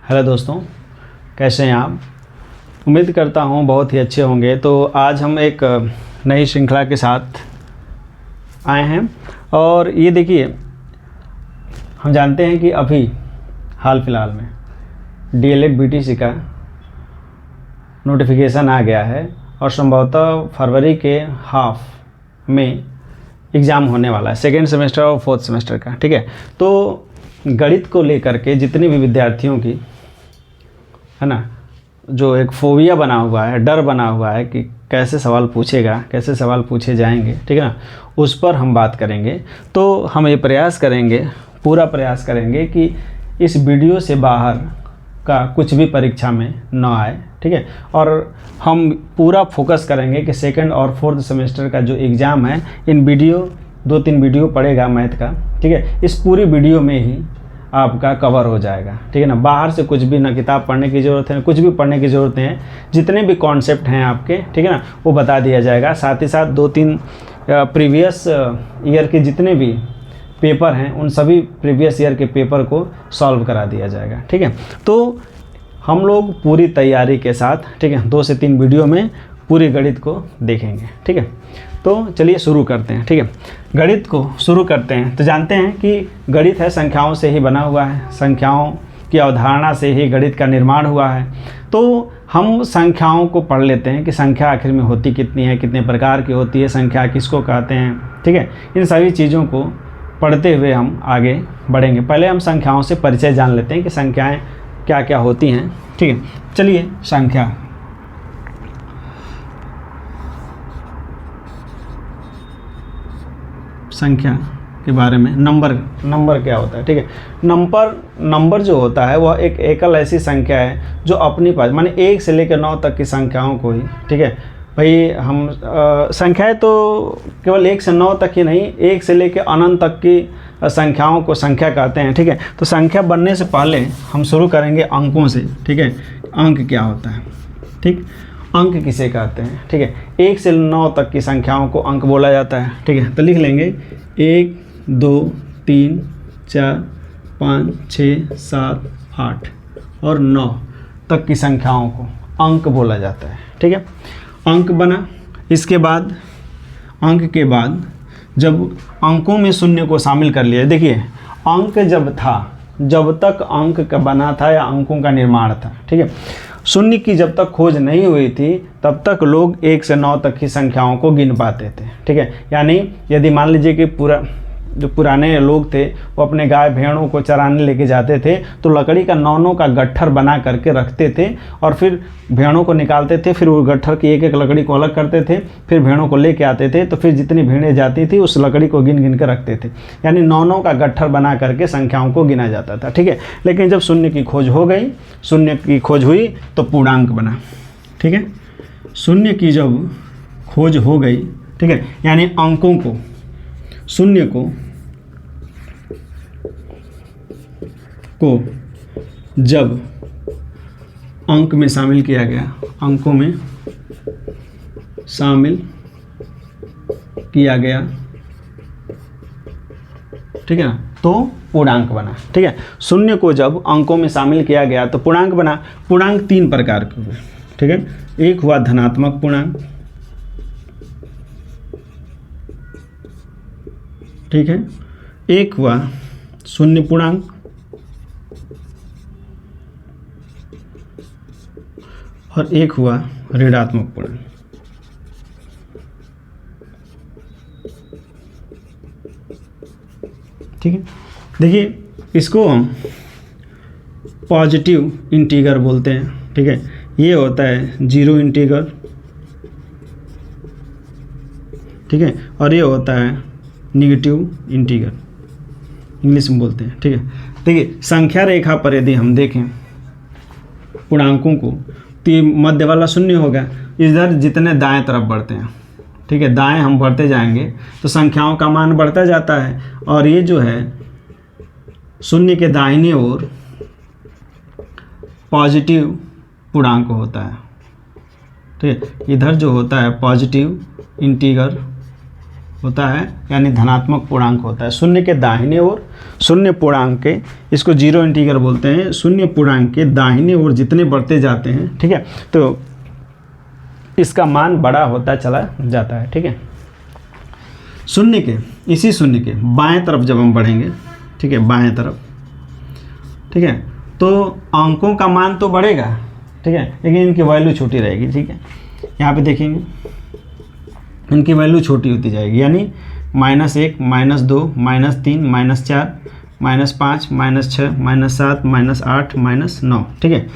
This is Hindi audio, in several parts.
हेलो दोस्तों, कैसे हैं आप। उम्मीद करता हूँ बहुत ही अच्छे होंगे। तो आज हम एक नई श्रृंखला के साथ आए हैं और ये देखिए, हम जानते हैं कि अभी हाल फिलहाल में डीएलएड बीटीसी का नोटिफिकेशन आ गया है और संभवतः फरवरी के हाफ में एग्ज़ाम होने वाला है, सेकेंड सेमेस्टर और फोर्थ सेमेस्टर का। ठीक है, तो गणित को लेकर के जितने भी विद्यार्थियों की है ना, जो एक फोबिया बना हुआ है, डर बना हुआ है कि कैसे सवाल पूछेगा, कैसे सवाल पूछे जाएंगे, ठीक है ना, उस पर हम बात करेंगे। तो हम ये प्रयास करेंगे, पूरा प्रयास करेंगे कि इस वीडियो से बाहर का कुछ भी परीक्षा में न आए। ठीक है, और हम पूरा फोकस करेंगे कि सेकंड और फोर्थ सेमेस्टर का जो एग्ज़ाम है, इन वीडियो 2-3 वीडियो पड़ेगा मैथ का। ठीक है, इस पूरी वीडियो में ही आपका कवर हो जाएगा। ठीक है ना, बाहर से कुछ भी ना किताब पढ़ने की ज़रूरत है, कुछ भी पढ़ने की ज़रूरत है। जितने भी कॉन्सेप्ट हैं आपके, ठीक है ना, वो बता दिया जाएगा। साथ ही साथ 2-3 प्रीवियस ईयर के जितने भी पेपर हैं, उन सभी प्रीवियस ईयर के पेपर को सॉल्व करा दिया जाएगा। ठीक है, तो हम लोग पूरी तैयारी के साथ, ठीक है, 2 से 3 वीडियो में पूरी गणित को देखेंगे। ठीक है, तो चलिए शुरू करते हैं। ठीक है, गणित को शुरू करते हैं। तो जानते हैं कि गणित है संख्याओं से ही बना हुआ है, संख्याओं की अवधारणा से ही गणित का निर्माण हुआ है। तो हम संख्याओं को पढ़ लेते हैं कि संख्या आखिर में होती कितनी है, कितने प्रकार की होती है, संख्या किसको कहते हैं। ठीक है, इन सभी चीज़ों को पढ़ते हुए हम आगे बढ़ेंगे। पहले हम संख्याओं से परिचय जान लेते हैं कि संख्याएँ क्या क्या होती हैं। ठीक है, चलिए संख्या के बारे में, नंबर क्या होता है। ठीक है, नंबर जो होता है वह एक एकल ऐसी संख्या है जो अपनी पास, माने 1 से लेकर 9 तक की संख्याओं को ही, ठीक है भाई, हम संख्याएं तो केवल 1 से 9 तक ही नहीं, 1 से लेकर अनंत तक की संख्याओं को संख्या कहते हैं। ठीक है, तो संख्या बनने से पहले हम शुरू करेंगे अंकों से। ठीक है, अंक क्या होता है, ठीक, अंक किसे कहते हैं। ठीक है, 1 से 9 तक की संख्याओं को अंक बोला जाता है। ठीक है, तो लिख लेंगे 1, 2, 3, 4, 5, 6, 7, 8 और 9 तक की संख्याओं को अंक बोला जाता है। ठीक है, अंक बना। इसके बाद अंक के बाद जब अंकों में शून्य को शामिल कर लिया, देखिए अंक जब था, जब तक अंक का बना था या अंकों का निर्माण था, ठीक है, शून्य की जब तक खोज नहीं हुई थी तब तक लोग 1 से 9 तक की संख्याओं को गिन पाते थे। ठीक है, यानी यदि मान लीजिए कि जो पुराने लोग थे वो अपने गाय भेड़ों को चराने लेके जाते थे, तो लकड़ी का 9 का गट्ठर बना करके रखते थे और फिर भेड़ों को निकालते थे, फिर वो गट्ठर की एक एक लकड़ी को अलग करते थे, फिर भेड़ों को लेके आते थे, तो फिर जितनी भेड़ें जाती थी उस लकड़ी को गिन गिन कर रखते थे, यानी 9 का गट्ठर बना करके संख्याओं को गिना जाता था। ठीक है, लेकिन जब शून्य की खोज हो गई, शून्य की खोज हुई तो पूर्णांक बना। ठीक है, शून्य की जब खोज हो गई, ठीक है, यानी अंकों को, शून्य को जब अंक में शामिल किया गया, अंकों में शामिल किया गया, ठीक है ना, तो पूर्णांक बना। ठीक है, शून्य को जब अंकों में शामिल किया गया तो पूर्णांक बना। पूर्णांक 3 प्रकार के हुए। ठीक है, एक हुआ धनात्मक पूर्णांक, ठीक है, एक हुआ शून्य पूर्णांक, और एक हुआ ऋणात्मक पूर्णांक। ठीक है, देखिए इसको हम पॉजिटिव इंटीगर बोलते हैं। ठीक है, ये होता है 0 इंटीगर, ठीक है, और ये होता है निगेटिव इंटीगर, इंग्लिश में बोलते हैं। ठीक है, देखिए संख्या रेखा पर यदि हम देखें पूर्णांकों को, तो ये मध्य वाला शून्य होगा। इधर जितने दाएं तरफ बढ़ते हैं, ठीक है, दाएं हम बढ़ते जाएंगे तो संख्याओं का मान बढ़ता जाता है, और ये जो है शून्य के दाहिनी ओर पॉजिटिव पूर्णांक होता है। ठीक है, इधर जो होता है पॉजिटिव इंटीगर होता है, यानी धनात्मक पूर्णांक होता है। शून्य के दाहिने ओर, शून्य पूर्णांक के, इसको जीरो इंटीगर बोलते हैं, शून्य पूर्णांक के दाहिने ओर जितने बढ़ते जाते हैं, ठीक है, तो इसका मान बड़ा होता चला जाता है। ठीक है, शून्य के, इसी शून्य के बाएं तरफ जब हम बढ़ेंगे, ठीक है, बाएं तरफ, ठीक है, तो अंकों का मान तो बढ़ेगा, ठीक है, लेकिन इनकी वैल्यू छोटी रहेगी। ठीक है, यहाँ पे देखेंगे इनकी वैल्यू छोटी होती जाएगी, यानी -1, -2, -3, -4, -5, -6, -7, -8, -9। ठीक है,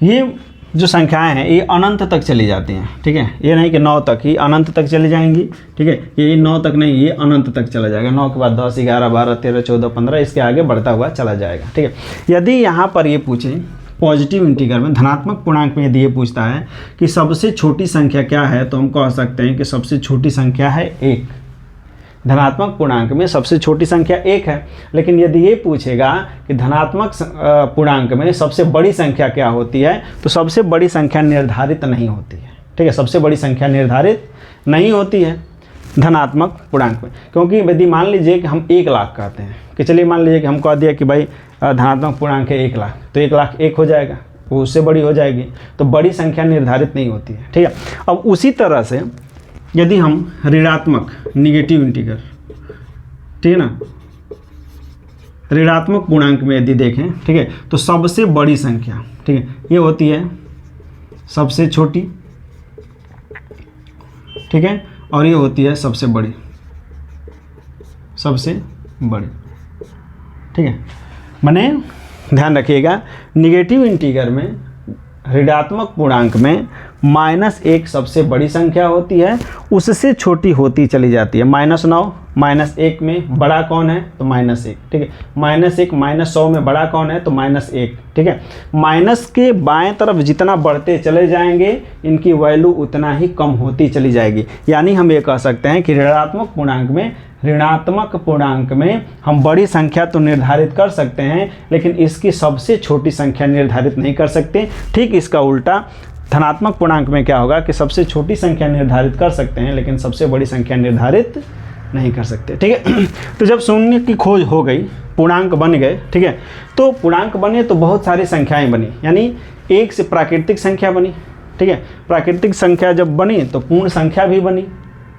ये जो संख्याएं हैं ये अनंत तक चली जाती हैं। ठीक है, ये नहीं कि 9 तक ही, अनंत तक चली जाएंगी। ठीक है, ये 9 तक नहीं, ये अनंत तक चला जाएगा। 9 के बाद 10, 11, 12, 13, 14, 15, इसके आगे बढ़ता हुआ चला जाएगा। ठीक है, यदि यहाँ पर ये पूछे पॉजिटिव इंटीगर में, धनात्मक पूर्णांक में यदि ये पूछता है कि सबसे छोटी संख्या क्या है, तो हम कह सकते हैं कि सबसे छोटी संख्या है 1। धनात्मक पूर्णांक में सबसे छोटी संख्या 1 है। लेकिन यदि ये पूछेगा कि धनात्मक पूर्णांक में सबसे बड़ी संख्या क्या होती है, तो सबसे बड़ी संख्या निर्धारित नहीं होती है। ठीक है, सबसे बड़ी संख्या निर्धारित नहीं होती है धनात्मक पूर्णांक में, क्योंकि यदि मान लीजिए कि हम 1 लाख कहते हैं, कि चलिए मान लीजिए कि हम कह दिया कि भाई धनात्मक पूर्णांक है 1 लाख, तो 1 लाख 1 हो जाएगा, वो उससे बड़ी हो जाएगी, तो बड़ी संख्या निर्धारित नहीं होती है। ठीक है, अब उसी तरह से यदि हम ऋणात्मक, निगेटिव इंटीगर, ठीक है ना, ऋणात्मक पूर्णांक में यदि देखें, ठीक है, तो सबसे बड़ी संख्या, ठीक है, ये होती है सबसे छोटी, ठीक है, और ये होती है सबसे बड़ी, सबसे बड़ी। ठीक है, माने ध्यान रखिएगा, निगेटिव इंटीगर में, ऋणात्मक पूर्णांक में -1 सबसे बड़ी संख्या होती है, उससे छोटी होती चली जाती है। -9, -1 में बड़ा कौन है, तो -1। ठीक है, -1, -100 में बड़ा कौन है, तो -1। ठीक है, माइनस के बाएं तरफ जितना बढ़ते चले जाएंगे, इनकी वैल्यू उतना ही कम होती चली जाएगी। यानी हम ये कह सकते हैं कि ऋणात्मक पूर्णांक में हम बड़ी संख्या तो निर्धारित कर सकते हैं, लेकिन इसकी सबसे छोटी संख्या निर्धारित नहीं कर सकते। ठीक इसका उल्टा धनात्मक पूर्णांक में क्या होगा कि सबसे छोटी संख्या निर्धारित कर सकते हैं, लेकिन सबसे बड़ी संख्या निर्धारित नहीं कर सकते। ठीक है, तो जब शून्य की खोज हो गई, पूर्णांक बन गए, ठीक है, तो पूर्णांक बने तो बहुत सारी संख्याएं बनी, यानी 1 से प्राकृतिक संख्या बनी। ठीक है, प्राकृतिक संख्या जब बनी तो पूर्ण संख्या भी बनी।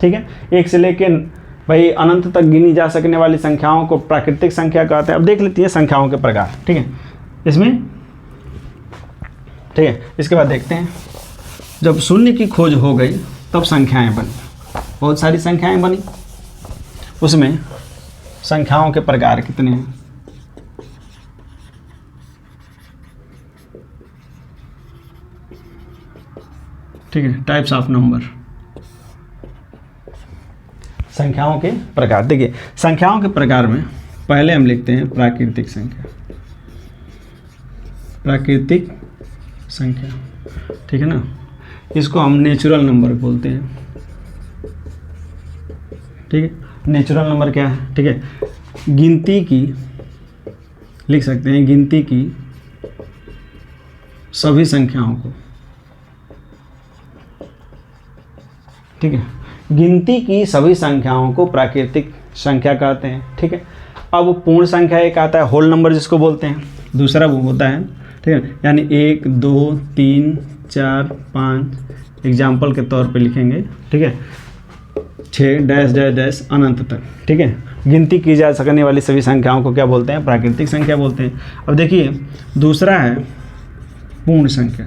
ठीक है, 1 से लेकर भाई अनंत तक गिनी जा सकने वाली संख्याओं को प्राकृतिक संख्या कहते हैं। अब देख लेती हैं संख्याओं के प्रकार। ठीक है, इसमें, ठीक है, इसके बाद देखते हैं जब शून्य की खोज हो गई तब संख्याएं बनी, बहुत सारी संख्याएं बनी। उसमें संख्याओं के प्रकार कितने हैं, ठीक है, टाइप्स ऑफ नंबर, संख्याओं के प्रकार। देखिए, संख्याओं के प्रकार में पहले हम लिखते हैं प्राकृतिक संख्या, प्राकृतिक संख्या, ठीक है ना, इसको हम नेचुरल नंबर बोलते हैं। ठीक है, नेचुरल नंबर क्या है, ठीक है, गिनती की, लिख सकते हैं गिनती की सभी संख्याओं को, ठीक है, गिनती की सभी संख्याओं को प्राकृतिक संख्या कहते हैं। ठीक है, अब पूर्ण संख्या एक आता है, होल नंबर जिसको बोलते हैं, दूसरा वो होता है, ठीक है, यानी 1, 2, 3, 4, 5, एग्जाम्पल के तौर पे लिखेंगे, ठीक है, 6 डैश डैश डैश अनंत तक। ठीक है, गिनती की जा सकने वाली सभी संख्याओं को क्या बोलते हैं, प्राकृतिक संख्या बोलते हैं। अब देखिए, दूसरा है पूर्ण संख्या।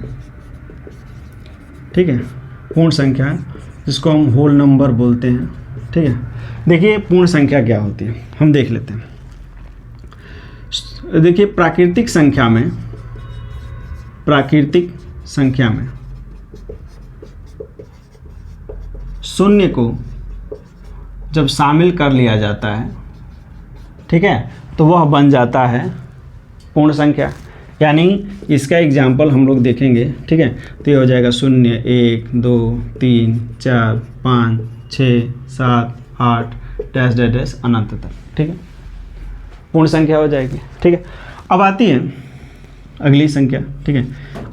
ठीक है, पूर्ण संख्या जिसको हम होल नंबर बोलते हैं। ठीक है, देखिए पूर्ण संख्या क्या होती है, हम देख लेते हैं। देखिए, प्राकृतिक संख्या में शून्य को जब शामिल कर लिया जाता है, ठीक है, तो वह बन जाता है पूर्ण संख्या। यानी इसका एग्जाम्पल हम लोग देखेंगे। ठीक है, तो ये हो जाएगा 0, 1, 2, 3, 4, 5, 6, 7, 8 डैश डैश डैश अनंत तक। ठीक है, पूर्ण संख्या हो जाएगी। ठीक है, अब आती है अगली संख्या। ठीक है,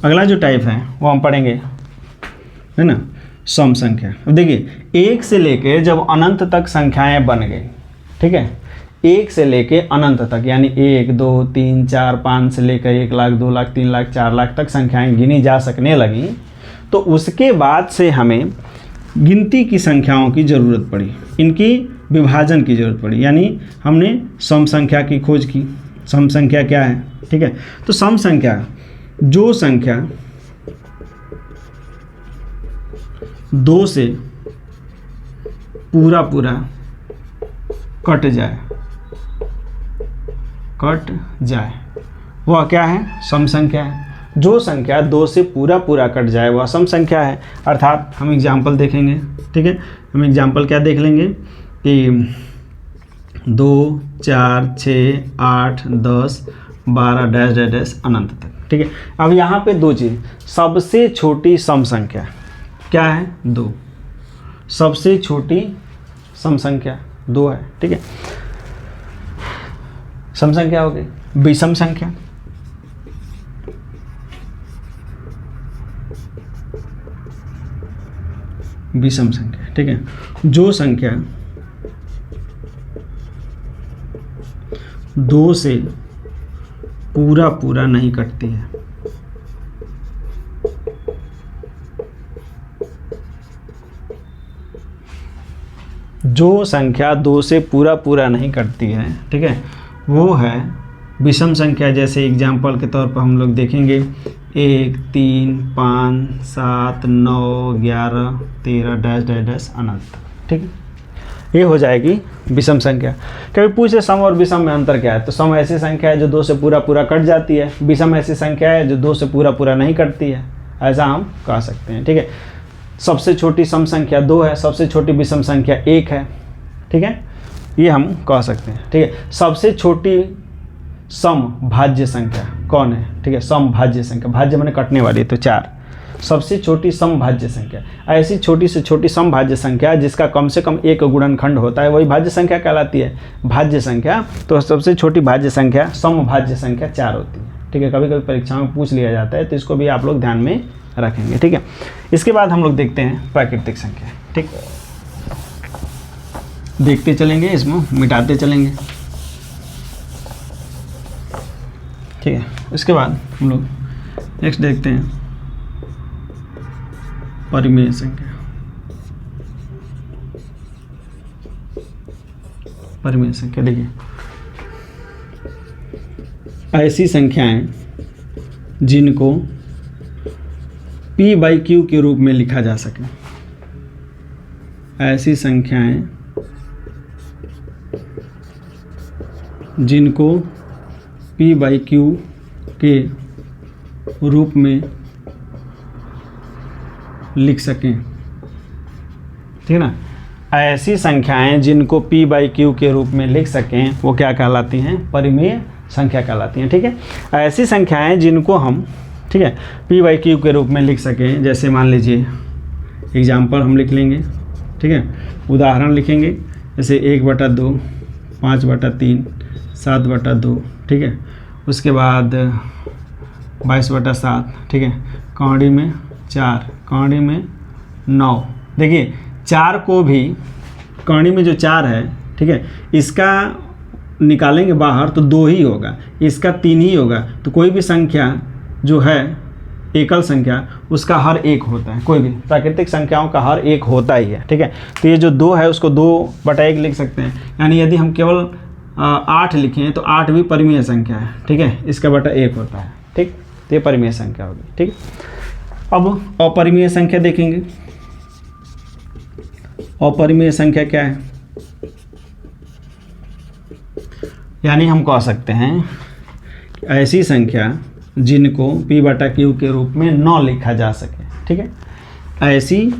अगला जो टाइप है वो हम पढ़ेंगे, है ना, सम संख्या। अब देखिए एक से लेके जब अनंत तक संख्याएं बन गई, ठीक है, एक से लेके अनंत तक यानी 1 2 3 4 5 से लेकर 1 लाख 2 लाख 3 लाख 4 लाख तक संख्याएं गिनी जा सकने लगी, तो उसके बाद से हमें गिनती की संख्याओं की ज़रूरत पड़ी, इनकी विभाजन की ज़रूरत पड़ी, यानी हमने सम संख्या की खोज की। सम संख्या क्या है, ठीक है, तो सम संख्या जो संख्या 2 से पूरा पूरा कट जाए वह क्या है, सम संख्या है। जो संख्या 2 से पूरा पूरा कट जाए वह सम संख्या है। अर्थात हम एग्जाम्पल देखेंगे, ठीक है, हम एग्जाम्पल क्या देख लेंगे कि 2 4 6 8 10 12 डैश डैश डैश अनंत तक, ठीक है। अब यहाँ पे दो चीज़, सबसे छोटी सम संख्या क्या है, 2, सबसे छोटी सम संख्या 2 है, ठीक है। सम संख्या हो गई, विषम संख्या, विषम संख्या, ठीक है, जो संख्या 2 से पूरा पूरा नहीं कटती है, जो संख्या 2 से पूरा पूरा नहीं कटती है, ठीक है, वो है विषम संख्या। जैसे एग्जाम्पल के तौर पर हम लोग देखेंगे 1 3 5 7 9 11 13 डैश डैश डैश अनंत, ठीक है, ये हो जाएगी विषम संख्या। कभी पूछे सम और विषम में अंतर क्या है, तो सम ऐसी संख्या है जो 2 से पूरा पूरा कट जाती है, विषम ऐसी संख्या है जो 2 से पूरा पूरा नहीं कटती है, ऐसा हम कह सकते हैं, ठीक है। सबसे छोटी सम संख्या 2 है, सबसे छोटी विषम संख्या 1 है, ठीक है, ये हम कह सकते हैं, ठीक है। सबसे छोटी सम भाज्य संख्या कौन है, ठीक है, सम भाज्य संख्या, भाज्य मैंने कटने वाली है तो 4, सबसे छोटी सम भाज्य संख्या। ऐसी छोटी से छोटी सम भाज्य संख्या जिसका कम से कम एक गुणनखंड होता है वही भाज्य संख्या कहलाती है, भाज्य संख्या। तो सबसे छोटी भाज्य संख्या सम भाज्य संख्या 4 होती है, ठीक है, कभी कभी परीक्षा में पूछ लिया जाता है, तो इसको भी आप लोग ध्यान में रखेंगे, ठीक है। इसके बाद हम लोग देखते हैं प्राकृतिक संख्या, ठीक, देखते चलेंगे, इसमें मिटाते चलेंगे, ठीक है। इसके बाद हम लोग नेक्स्ट देखते हैं परिमेय संख्या। परिमेय संख्या देखिए, ऐसी संख्याएं जिनको p/q के रूप में लिखा जा सके, ऐसी संख्याएं जिनको p/q के रूप में लिख सकें, ठीक है ना। ऐसी संख्याएं जिनको p/q के रूप में लिख सकें वो क्या कहलाती हैं, परिमेय संख्या कहलाती हैं, ठीक है। ऐसी संख्याएं जिनको हम, ठीक है, p/q के रूप में लिख सकें, जैसे मान लीजिए एग्जाम्पल हम लिख लेंगे, ठीक है, उदाहरण लिखेंगे, जैसे 1/2 5/3 7/2, ठीक है, उसके बाद 22/7, ठीक है, कौड़ी में 4, कौड़ी में 9। देखिए 4 को भी, कौड़ी में जो 4 है, ठीक है, इसका निकालेंगे बाहर तो 2 ही होगा, इसका 3 ही होगा, तो कोई भी संख्या जो है एकल संख्या उसका हर एक होता है, कोई भी प्राकृतिक संख्याओं का हर एक होता ही है, ठीक है। तो ये जो 2 है उसको 2/1 लिख सकते हैं, यानी यदि हम केवल 8 लिखें तो 8 भी परिमेय संख्या है, ठीक है, इसका बटा 1 होता है, ठीक, तो ये परिमेय संख्या होगी, ठीक। अब अपरिमेय संख्या देखेंगे। अपरिमेय संख्या क्या है, यानी हम कह सकते हैं ऐसी संख्या जिनको p/q के रूप में न लिखा जा सके, ठीक है, ऐसी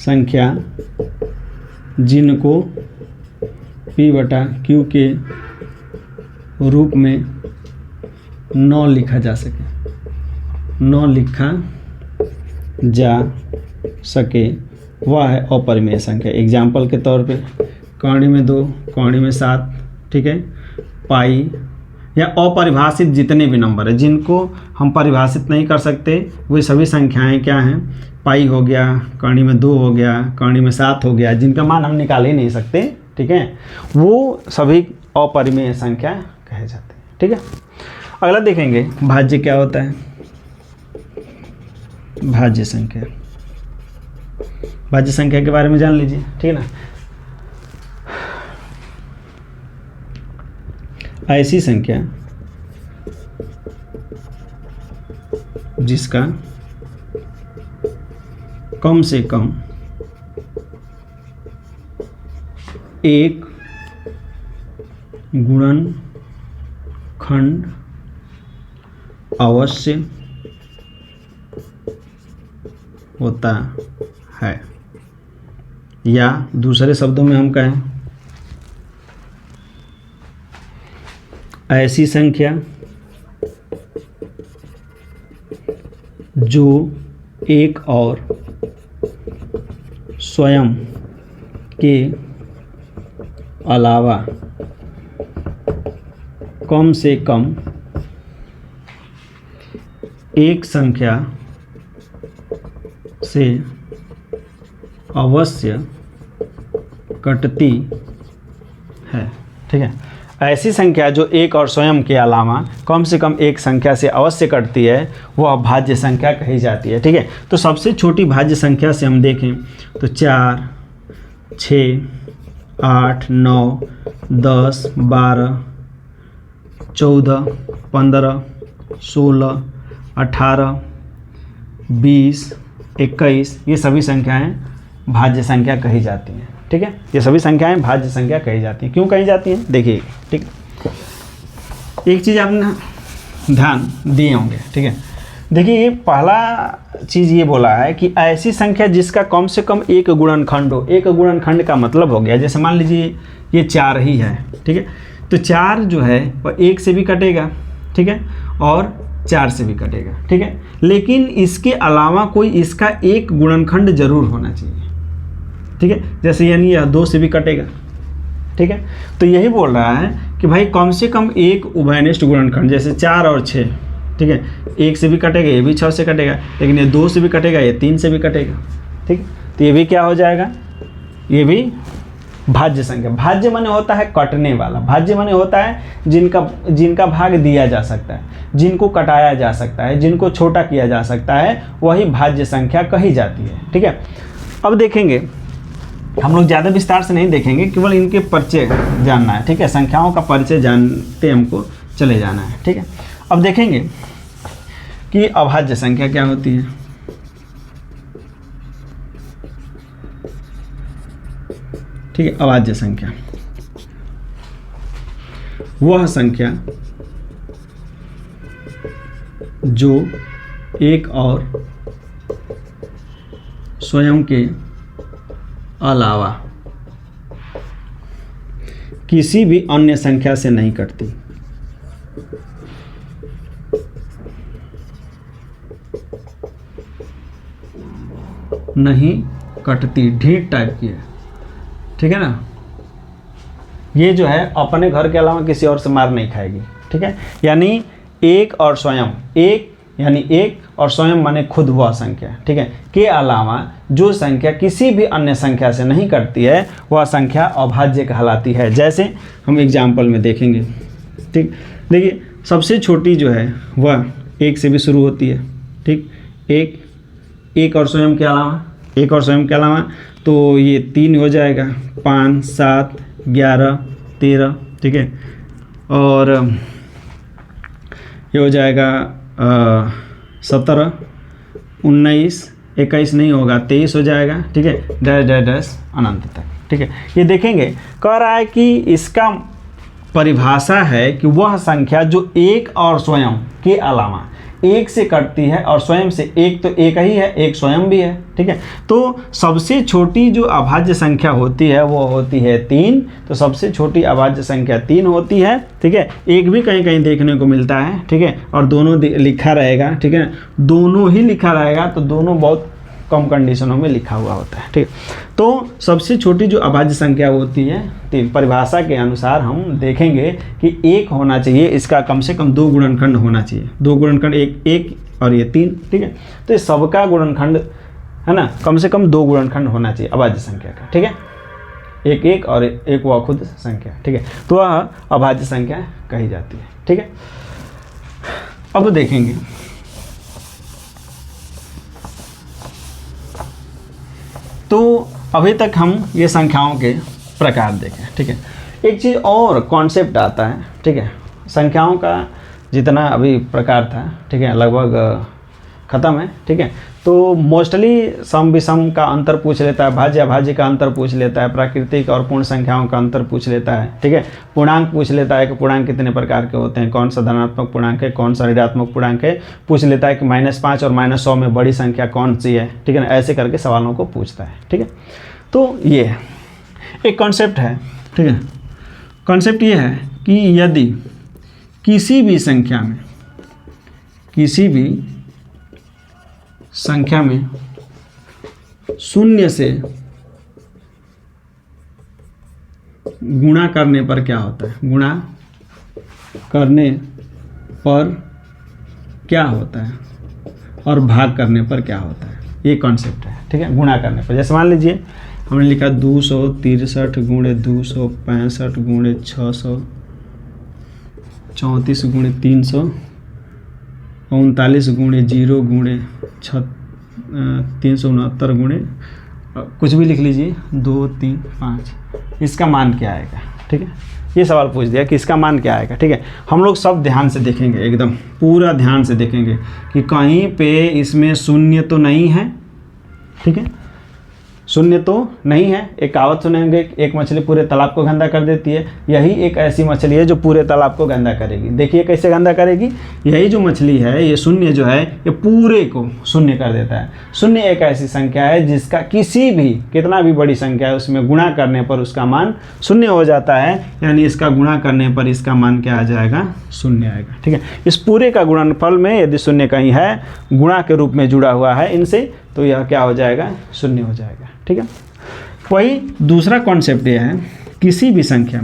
संख्या जिनको p/q के रूप में न लिखा जा सके, न लिखा जा सके वह है अपरिमेय संख्या। एग्जाम्पल के तौर पे कौड़ी में 2, कौड़ी में 7, ठीक है, पाई या अपरिभाषित जितने भी नंबर है जिनको हम परिभाषित नहीं कर सकते वे सभी संख्याएं क्या हैं, पाई हो गया, कर्ण में 2 हो गया, कर्ण में 7 हो गया, जिनका मान हम निकाल ही नहीं सकते, ठीक है, वो सभी अपरिमेय संख्या कहे जाते हैं, ठीक है। अगला देखेंगे भाज्य क्या होता है। भाज्य संख्या, भाज्य संख्या के बारे में जान लीजिए, ठीक है ना। ऐसी संख्या जिसका कम से कम एक गुणनखंड अवश्य होता है, या दूसरे शब्दों में हम कहें ऐसी संख्या जो एक और स्वयं के अलावा कम से कम एक संख्या से अवश्य कटती है, ठीक है। ऐसी संख्या जो एक और स्वयं के अलावा कम से कम एक संख्या से अवश्य कटती है वह भाज्य संख्या कही जाती है, ठीक है। तो सबसे छोटी भाज्य संख्या से हम देखें तो 4, 6, 8, 9, 10, 12, 14, 15, 16, 18, 20, 21 ये सभी संख्याएं भाज्य संख्या कही जाती हैं, ठीक है। ये सभी संख्याएं भाज्य संख्या कही जाती हैं। क्यों कही जाती हैं देखिए, ठीक। एक चीज़ आपने ध्यान दिए होंगे, ठीक है। देखिए ये पहला चीज़ ये बोला है कि ऐसी संख्या जिसका कम से कम एक गुणनखंड हो। एक गुणनखंड का मतलब हो गया, जैसे मान लीजिए ये 4 ही है, ठीक है, तो 4 जो है वह 1 से भी कटेगा, ठीक है, और 4 से भी कटेगा, ठीक है, लेकिन इसके अलावा कोई इसका एक गुणनखंड जरूर होना चाहिए, ठीक है, जैसे यानी यह 2 से भी कटेगा, ठीक है। तो यही बोल रहा है कि भाई कम से कम एक उभयनिष्ठ गुणनखंड, जैसे 4 और 6, ठीक है, 1 से भी कटेगा, ये भी 6 से कटेगा, लेकिन ये 2 से भी कटेगा, ये 3 से भी कटेगा, ठीक। तो ये भी क्या हो जाएगा, ये भी भाज्य संख्या। भाज्य माने होता है कटने वाला, भाज्य माने होता है जिनका भाग दिया जा सकता है, जिनको कटाया जा सकता है, जिनको छोटा किया जा सकता है, वही भाज्य संख्या कही जाती है, ठीक है। अब देखेंगे, हम लोग ज़्यादा विस्तार से नहीं देखेंगे, केवल इनके परिचय जानना है, ठीक है, संख्याओं का परिचय जानते हमको चले जाना है, ठीक है। अब देखेंगे कि अभाज्य संख्या क्या होती है। ठीक है, अभाज्य संख्या वह संख्या जो एक और स्वयं के अलावा किसी भी अन्य संख्या से नहीं कटती। नहीं कटती, ढीठ टाइप की है, ठीक है ना। ये जो है अपने घर के अलावा किसी और से मार नहीं खाएगी, ठीक है। यानी एक और स्वयं, एक यानी एक और स्वयं माने खुद वह संख्या, ठीक है, के अलावा जो संख्या किसी भी अन्य संख्या से नहीं कटती है वह संख्या अभाज्य कहलाती है। जैसे हम एग्जाम्पल में देखेंगे, ठीक। देखिए सबसे छोटी जो है वह 1 से भी शुरू होती है, ठीक। एक और स्वयं के अलावा, एक और स्वयं के अलावा तो ये 3 हो जाएगा, 5, 7, 11, 13, ठीक है, और ये हो जाएगा 17, 19, 21 नहीं होगा, 23 हो जाएगा, ठीक है, डैश डैश डैश अनंत तक, ठीक है। ये देखेंगे कह रहा है कि इसका परिभाषा है कि वह संख्या जो एक और स्वयं के अलावा एक से कटती है, और स्वयं से एक तो एक ही है, एक स्वयं भी है, ठीक है। तो सबसे छोटी जो अभाज्य संख्या होती है वो होती है 3। तो सबसे छोटी अभाज्य संख्या 3 होती है, ठीक है। एक भी कहीं कहीं देखने को मिलता है, ठीक है, और दोनों लिखा रहेगा, ठीक है, दोनों ही लिखा रहेगा, तो दोनों बहुत कम कंडीशनों में लिखा हुआ होता है, ठीक। तो सबसे छोटी जो अभाज्य संख्या होती है 3, परिभाषा के अनुसार हम देखेंगे कि 1 होना चाहिए, इसका कम से कम 2 गुणनखंड होना चाहिए, 2 गुणनखंड, एक और ये 3, ठीक है। तो ये सबका गुणनखंड है ना, कम से कम 2 गुणनखंड होना चाहिए अभाज्य संख्या का, ठीक है, एक एक और एक वह खुद संख्या, ठीक है, तो वह अभाज्य संख्या कही जाती है, ठीक है। अब देखेंगे तो अभी तक हम ये संख्याओं के प्रकार देखें, ठीक है। एक चीज़ और कॉन्सेप्ट आता है, ठीक है, संख्याओं का जितना अभी प्रकार था, ठीक है, लगभग ख़त्म है, ठीक है। तो मोस्टली सम विषम का अंतर पूछ लेता है, भाज्य अभाज्य का अंतर पूछ लेता है, प्राकृतिक और पूर्ण संख्याओं का अंतर पूछ लेता है, ठीक है। पूर्णांक पूछ लेता है कि पूर्णांक कितने प्रकार के होते हैं, कौन सा धनात्मक पूर्णांक है, कौन सा ऋणात्मक पूर्णांक है, पूछ लेता है कि -5 और -100 में बड़ी संख्या कौन सी है, ठीक है ना, ऐसे करके सवालों को पूछता है, ठीक है। तो ये है एक कॉन्सेप्ट है, ठीक है। कॉन्सेप्ट ये है कि यदि किसी भी संख्या में शून्य से गुणा करने पर क्या होता है, गुणा करने पर क्या होता है और भाग करने पर क्या होता है, ये कॉन्सेप्ट है, ठीक है। गुणा करने पर जैसे मान लीजिए हमने लिखा 263 गुणे 265 गुणे 600 34 गुणे 300 39 गुणे 0 गुणे 369 गुणे कुछ भी लिख लीजिए 2 3 5, इसका मान क्या आएगा, ठीक है। ये सवाल पूछ दिया कि इसका मान क्या आएगा, ठीक है। हम लोग सब ध्यान से देखेंगे, एकदम पूरा ध्यान से देखेंगे कि कहीं पे इसमें शून्य तो नहीं है, ठीक है, शून्य तो नहीं है। एक कहावत सुनेंगे, एक मछली पूरे तालाब को गंदा कर देती है, यही एक ऐसी मछली है जो पूरे तालाब को गंदा करेगी। देखिए कैसे गंदा करेगी, यही जो मछली है, ये शून्य जो है ये पूरे को शून्य कर देता है। शून्य एक ऐसी संख्या है जिसका किसी भी, कितना भी बड़ी संख्या है, उसमें गुणा करने पर उसका मान शून्य हो जाता है, यानी इसका गुणा करने पर इसका मान क्या आ जाएगा, शून्य आएगा, ठीक है। इस पूरे का गुणनफल में यदि शून्य कहीं है, गुणा के रूप में जुड़ा हुआ है इनसे, तो यह क्या हो जाएगा, शून्य हो जाएगा, ठीक है। वही दूसरा कॉन्सेप्ट यह है, किसी भी संख्या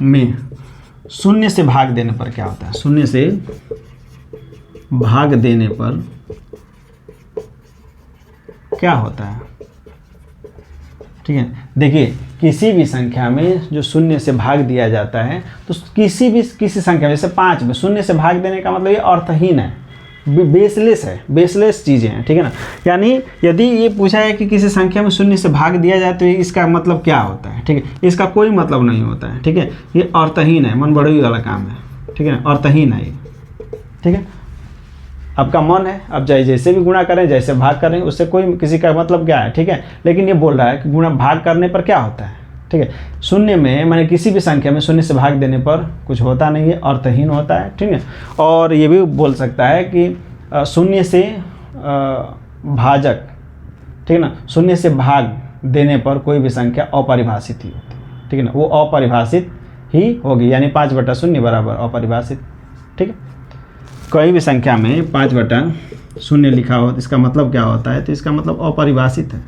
में शून्य से भाग देने पर क्या होता है, शून्य से भाग देने पर क्या होता है, ठीक है। देखिए किसी भी संख्या में जो शून्य से भाग दिया जाता है, तो किसी संख्या में, जैसे 5 में शून्य से भाग देने का मतलब ये अर्थहीन है, बेसलेस है, बेसलेस चीज़ें हैं, ठीक है ना। यानी यदि ये पूछा है कि किसी संख्या में शून्य से भाग दिया जाए तो इसका मतलब क्या होता है, ठीक है, इसका कोई मतलब नहीं होता है, ठीक है। ये अर्थहीन है, मन बढ़ोई वाला काम है, ठीक है ना, अर्थहीन है ये, ठीक है। आपका मन है, आप चाहे जैसे भी गुणा करें, जैसे भाग करें, उससे कोई किसी का मतलब क्या है, ठीक है। लेकिन ये बोल रहा है कि गुणा भाग करने पर क्या होता है, ठीक है। शून्य में माने किसी भी संख्या में शून्य से भाग देने पर कुछ होता नहीं है, अर्थहीन होता है, ठीक है। और ये भी बोल सकता है कि शून्य से भाजक, ठीक है ना, शून्य से भाग देने पर कोई भी संख्या अपरिभाषित ही होती है, ठीक है ना, वो अपरिभाषित ही होगी, यानी 5/0 बराबर अपरिभाषित, ठीक है। कोई भी संख्या में 5/0 लिखा हो तो इसका मतलब क्या होता है, तो इसका मतलब अपरिभाषित है।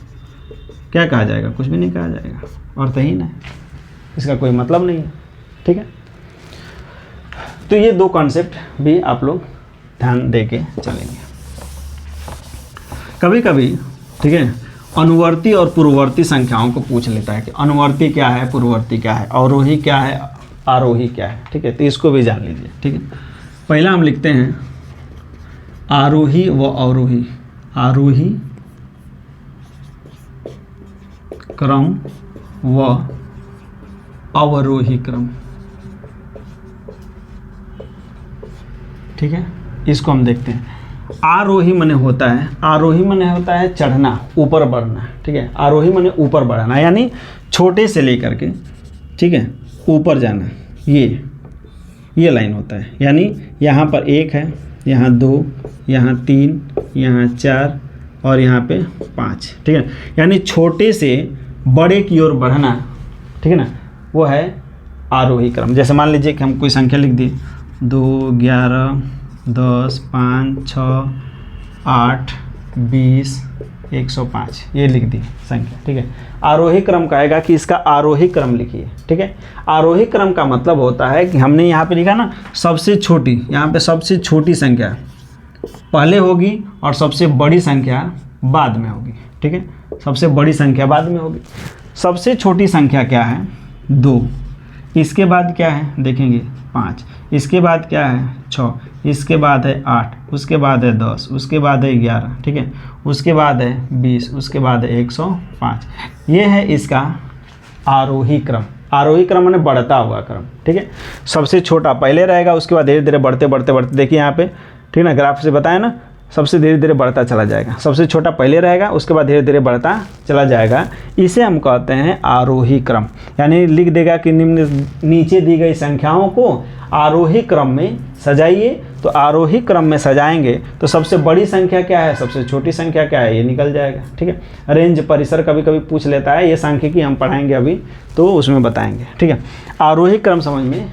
क्या कहा जाएगा, कुछ भी नहीं कहा जाएगा, अर्थहीन है, इसका कोई मतलब नहीं है, ठीक है। तो ये 2 कॉन्सेप्ट भी आप लोग ध्यान दे के चलेंगे। कभी कभी, ठीक है, अनुवर्ती और पूर्ववर्ती संख्याओं को पूछ लेता है कि अनुवर्ती क्या है, पूर्ववर्ती क्या है, अवरोही क्या है, आरोही क्या है, ठीक है। तो इसको भी जान लीजिए, ठीक है। पहला हम लिखते हैं आरोही व अवरोही, आरोही क्रम व अवरोही क्रम, ठीक है। इसको हम देखते हैं। आरोही माने होता है चढ़ना, ऊपर बढ़ना, ठीक है। आरोही माने ऊपर बढ़ना, यानी छोटे से लेकर के, ठीक है, ऊपर जाना, ये लाइन होता है। यानी यहाँ पर 1 है, यहाँ 2, यहाँ 3, यहाँ 4 और यहाँ पे 5, ठीक है। यानी छोटे से बड़े की ओर बढ़ना, ठीक है ना, वो है आरोही क्रम। जैसे मान लीजिए कि हम कोई संख्या लिख दी 2, 11, 10, 5, 6, 8, 20, 105, ये लिख दी संख्या, ठीक है। आरोही क्रम कहेगा कि इसका आरोही क्रम लिखिए, ठीक है। आरोही क्रम का मतलब होता है कि हमने यहाँ पे लिखा ना सबसे छोटी, यहाँ पे सबसे छोटी संख्या, पहले होगी और सबसे बड़ी संख्या बाद में होगी। ठीक है, सबसे बड़ी संख्या बाद में होगी। सबसे छोटी संख्या क्या है? 2। इसके बाद क्या है देखेंगे? 5। इसके बाद क्या है? 6। इसके बाद है 8। उसके बाद है 10। उसके बाद है 11। ठीक है, उसके बाद है 20। उसके बाद है 105। ये है इसका आरोही क्रम। आरोही क्रम माने बढ़ता हुआ क्रम। ठीक है, सबसे छोटा पहले रहेगा, उसके बाद धीरे धीरे बढ़ते बढ़ते बढ़ते, देखिए यहाँ पे, ठीक है ना, ग्राफ से बताया ना, सबसे धीरे धीरे बढ़ता चला जाएगा। सबसे छोटा पहले रहेगा, उसके बाद धीरे धीरे बढ़ता चला जाएगा। इसे हम कहते हैं आरोही क्रम। यानी लिख देगा कि निम्न नीचे दी गई संख्याओं को आरोही क्रम में सजाइए। तो आरोही क्रम में सजाएंगे तो सबसे बड़ी संख्या क्या है, सबसे छोटी संख्या क्या है, ये निकल जाएगा। ठीक है, रेंज परिसर कभी कभी पूछ लेता है, ये सांख्यिकी हम पढ़ाएंगे अभी तो उसमें बताएंगे। ठीक है, आरोही क्रम समझ में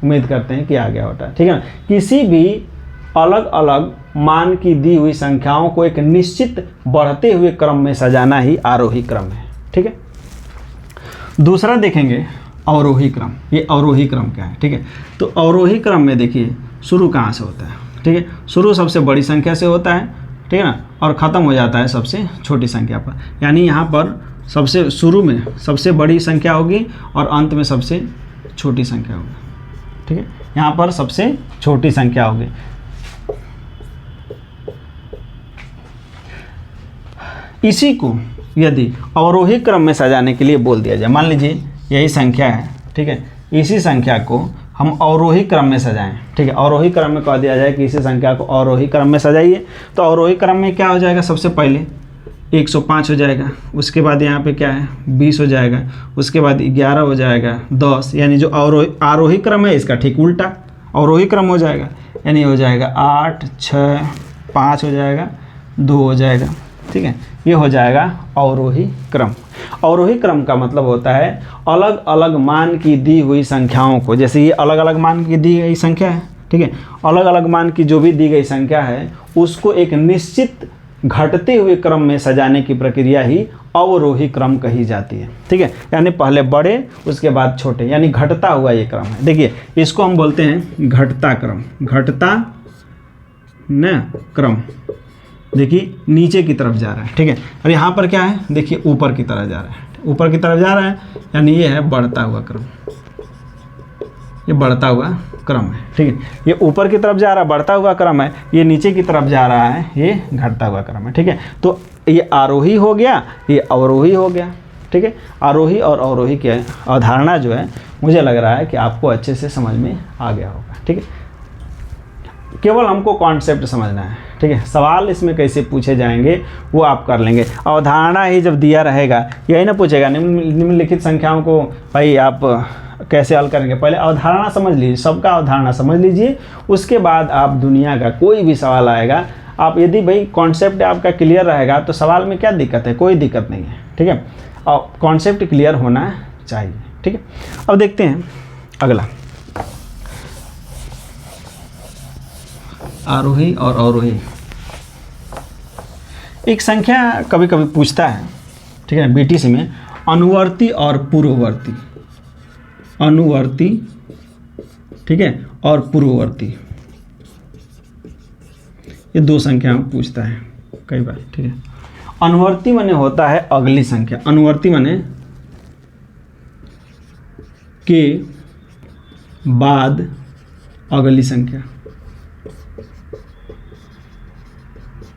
उम्मीद करते हैं कि आ गया होता है। ठीक है ना, किसी भी अलग अलग मान की दी हुई संख्याओं को एक निश्चित बढ़ते हुए क्रम में सजाना ही आरोही क्रम है। ठीक है, दूसरा देखेंगे अवरोही क्रम। ये अवरोही क्रम क्या है? ठीक है, तो अवरोही क्रम में देखिए शुरू कहाँ से होता है? ठीक है, शुरू सबसे बड़ी संख्या से होता है। ठीक है ना, और ख़त्म हो जाता है सबसे छोटी संख्या पर। यानी यहाँ पर सबसे शुरू में सबसे बड़ी संख्या होगी और अंत में सबसे छोटी संख्या होगी। ठीक है, यहाँ पर सबसे छोटी संख्या होगी। इसी को यदि अवरोही क्रम में सजाने के लिए बोल दिया जाए, मान लीजिए यही संख्या है। ठीक है, इसी संख्या को हम अवरोही क्रम में सजाएं। ठीक है, अवरोही क्रम में कह दिया जाए कि इसी संख्या को अवरोही क्रम में सजाइए। तो अवरोही क्रम में क्या हो जाएगा? सबसे पहले 105 हो जाएगा, उसके बाद यहाँ पे क्या है 20 हो जाएगा, उसके बाद 11 हो जाएगा, 10। यानी जो आरोही क्रम है इसका ठीक उल्टा अवरोही क्रम हो जाएगा। यानी हो जाएगा 8, 6, 5 हो जाएगा, 2 हो जाएगा। ठीक है, ये हो जाएगा अवरोही क्रम। अवरोही क्रम का मतलब होता है अलग अलग मान की दी हुई संख्याओं को, जैसे ये अलग अलग मान की दी गई संख्या है। ठीक है, अलग अलग मान की जो भी दी गई संख्या है उसको एक निश्चित घटते हुए क्रम में सजाने की प्रक्रिया ही अवरोही क्रम कही जाती है। ठीक है, यानी पहले बड़े उसके बाद छोटे, यानी घटता हुआ ये क्रम है। देखिए इसको हम बोलते हैं घटता क्रम। घटता न क्रम, देखिए नीचे की तरफ जा रहा है। ठीक है, और यहाँ पर क्या है देखिए ऊपर की तरफ जा रहा है। ऊपर की तरफ जा रहा है यानी ये है बढ़ता हुआ क्रम। ये बढ़ता हुआ क्रम है। ठीक है, ये ऊपर की तरफ जा रहा है बढ़ता हुआ क्रम है, ये नीचे की तरफ जा रहा है ये घटता हुआ क्रम है। ठीक है, तो ये आरोही हो गया, ये अवरोही हो गया। ठीक है, आरोही और अवरोही की अवधारणा जो है मुझे लग रहा है कि आपको अच्छे से समझ में आ गया होगा। ठीक है, केवल हमको कॉन्सेप्ट समझना है। ठीक है, सवाल इसमें कैसे पूछे जाएंगे वो आप कर लेंगे। अवधारणा ही जब दिया रहेगा, यही ना पूछेगा निम्नलिखित संख्याओं को भाई आप कैसे हल करेंगे। पहले अवधारणा समझ लीजिए, सबका अवधारणा समझ लीजिए, उसके बाद आप दुनिया का कोई भी सवाल आएगा, आप यदि भाई कॉन्सेप्ट आपका क्लियर रहेगा तो सवाल में क्या दिक्कत है, कोई दिक्कत नहीं है। ठीक है, और कॉन्सेप्ट क्लियर होना चाहिए। ठीक है, अब देखते हैं अगला, आरोही और अवरोही। एक संख्या कभी कभी पूछता है, ठीक है, बीटीसी में, अनुवर्ती और पूर्ववर्ती। अनुवर्ती, ठीक है, और पूर्ववर्ती, ये दो संख्या पूछता है कई बार। ठीक है, अनुवर्ती माने होता है अगली संख्या। अनुवर्ती माने के बाद अगली संख्या।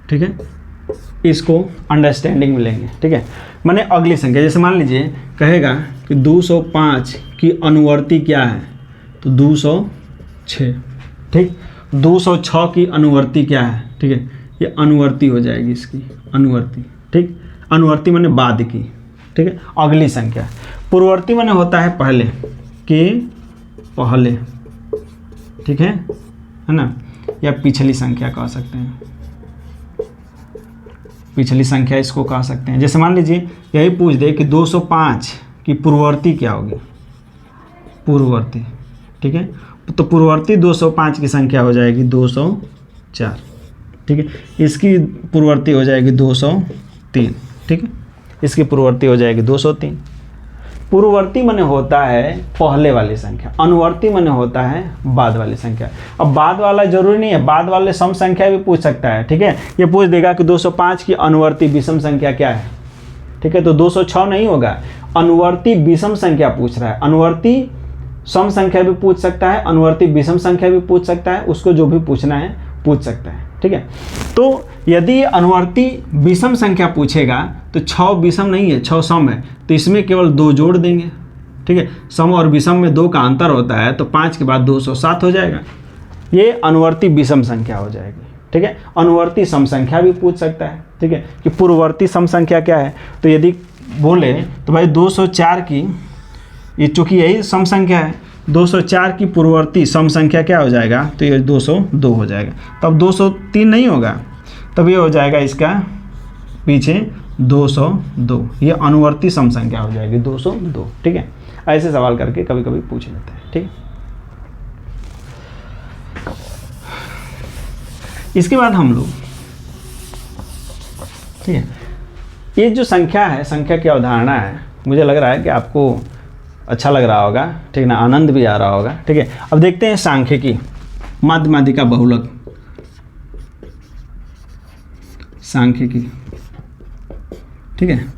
ठीक है, इसको अंडरस्टैंडिंग में लेंगे। ठीक है, माने अगली संख्या, जैसे मान लीजिए कहेगा कि 205 की अनुवर्ती क्या है, तो 206। ठीक, 206 की अनुवर्ती क्या है, ठीक है, ये अनुवर्ती हो जाएगी इसकी अनुवर्ती। ठीक, अनुवर्ती माने बाद की। ठीक है, अगली संख्या। पूर्ववर्ती माने होता है पहले के पहले। ठीक है ना, या पिछली संख्या कह सकते हैं, पिछली संख्या इसको कह सकते हैं। जैसे मान लीजिए यही पूछ दे कि 205 की पूर्ववर्ती क्या होगी, पूर्ववर्ती। ठीक है, तो पूर्ववर्ती 205 की संख्या हो जाएगी 204। ठीक है, इसकी पूर्ववर्ती हो जाएगी 203। ठीक है, इसकी पूर्ववर्ती हो जाएगी 203। पूर्ववर्ती माने होता है पहले वाली संख्या, अनुवर्ती माने होता है बाद वाली संख्या। अब बाद वाला जरूरी नहीं है, बाद वाले सम संख्या भी पूछ सकता है, ठीक है। ये पूछ देगा कि 205 की अनुवर्ती विषम संख्या क्या है, ठीक है। तो 206 नहीं होगा, अनुवर्ती विषम संख्या पूछ रहा है। अनुवर्ती सम संख्या भी पूछ सकता है, अनुवर्ती विषम संख्या भी पूछ सकता है, उसको जो भी पूछना है पूछ सकता है, ठीक है। तो यदि अनुवर्ती विषम संख्या पूछेगा तो 6 विषम नहीं है, 6 सम है, तो इसमें केवल 2 जोड़ देंगे, ठीक है। सम और विषम में 2 का अंतर होता है, तो 5 के बाद 207 हो जाएगा। ये अनुवर्ती विषम संख्या हो जाएगी, ठीक है। अनुवर्ती सम संख्या भी पूछ सकता है, ठीक है, कि पूर्ववर्ती सम संख्या क्या है। तो यदि बोले तो भाई 204 की, ये चूँकि यही सम संख्या है, 204 की पूर्ववर्ती सम संख्या क्या हो जाएगा, तो ये 202 हो जाएगा। तब 203 नहीं होगा, तब ये हो जाएगा इसका पीछे 202, ये अनुवर्ती सम संख्या हो जाएगी 202, ठीक है। ऐसे सवाल करके कभी कभी पूछ लेते हैं, ठीक है। इसके बाद हम लोग, ठीक है, ये जो संख्या है, संख्या की अवधारणा है, मुझे लग रहा है कि आपको अच्छा लग रहा होगा, ठीक ना, आनंद भी आ रहा होगा, ठीक है। अब देखते हैं सांख्यिकी, माध्य माध्यिका बहुलक, सांख्यिकी, ठीक है।